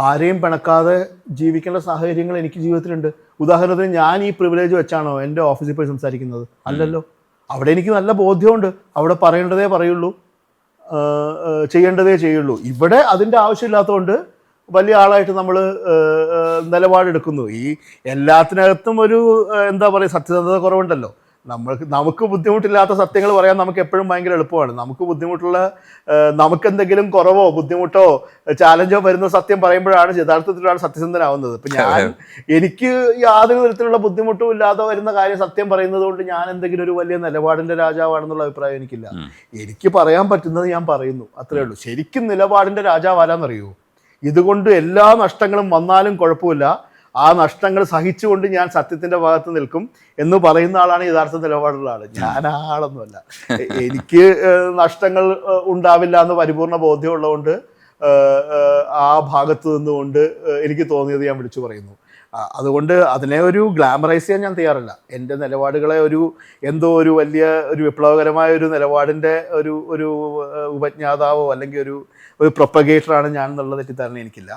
ആരെയും പിണക്കാതെ ജീവിക്കേണ്ട സാഹചര്യങ്ങൾ എനിക്ക് ജീവിതത്തിലുണ്ട്. ഉദാഹരണത്തിന് ഞാൻ ഈ പ്രിവിലേജ് വെച്ചാണോ എൻ്റെ ഓഫീസിൽ പോയി സംസാരിക്കുന്നത്? അല്ലല്ലോ. അവിടെ എനിക്ക് നല്ല ബോധ്യമുണ്ട്. അവിടെ പറയേണ്ടതേ പറയുള്ളൂ, ചെയ്യേണ്ടതേ ചെയ്യുള്ളൂ. ഇവിടെ അതിൻ്റെ ആവശ്യമില്ലാത്തതുകൊണ്ട് വലിയ ആളായിട്ട് നമ്മൾ നിലപാടെടുക്കുന്നു. ഈ എല്ലാത്തിനകത്തും ഒരു എന്താ പറയുക, സത്യസന്ധത കുറവുണ്ടല്ലോ. നമുക്ക് ബുദ്ധിമുട്ടില്ലാത്ത സത്യങ്ങൾ പറയാൻ നമുക്ക് എപ്പോഴും ഭയങ്കര എളുപ്പമാണ്. നമുക്ക് ബുദ്ധിമുട്ടുള്ള നമുക്കെന്തെങ്കിലും കുറവോ ബുദ്ധിമുട്ടോ ചാലഞ്ചോ വരുന്ന സത്യം പറയുമ്പോഴാണ് യഥാർത്ഥത്തിലാണ് സത്യസന്ധനാവുന്നത്. ഇപ്പം എനിക്ക് യാതൊരു തരത്തിലുള്ള ബുദ്ധിമുട്ടും ഇല്ലാതെ വരുന്ന കാര്യം സത്യം പറയുന്നത് കൊണ്ട് ഞാൻ എന്തെങ്കിലും ഒരു വലിയ നിലപാടിൻ്റെ രാജാവാണെന്നുള്ള അഭിപ്രായം എനിക്കില്ല. എനിക്ക് പറയാൻ പറ്റുന്നത് ഞാൻ പറയുന്നു, അത്രേ ഉള്ളൂ. ശരിക്കും നിലപാടിൻ്റെ രാജാവ് ആരാന്നറിയോ? ഇതുകൊണ്ട് എല്ലാ നഷ്ടങ്ങളും വന്നാലും കുഴപ്പമില്ല, ആ നഷ്ടങ്ങൾ സഹിച്ചുകൊണ്ട് ഞാൻ സത്യത്തിൻ്റെ ഭാഗത്ത് നിൽക്കും എന്ന് പറയുന്ന ആളാണ് യഥാർത്ഥ നിലപാടുള്ള ആൾ. ഞാൻ ആ ആളൊന്നുമല്ല. എനിക്ക് നഷ്ടങ്ങൾ ഉണ്ടാവില്ല എന്ന് പരിപൂർണ ബോധ്യമുള്ളതുകൊണ്ട് ആ ഭാഗത്ത് നിന്നുകൊണ്ട് എനിക്ക് തോന്നിയത് ഞാൻ വിളിച്ചു പറയുന്നു. അതുകൊണ്ട് അതിനെ ഒരു ഗ്ലാമറൈസ് ചെയ്യാൻ ഞാൻ തയ്യാറല്ല. എൻ്റെ നിലപാടുകളെ എന്തോ ഒരു വലിയ ഒരു വിപ്ലവകരമായ ഒരു നിലപാടിൻ്റെ ഒരു ഉപജ്ഞാതാവോ അല്ലെങ്കിൽ ഒരു പ്രൊപ്പഗേറ്ററാണ് ഞാൻ എന്നുള്ള തെറ്റിദ്ധാരണ എനിക്കില്ല.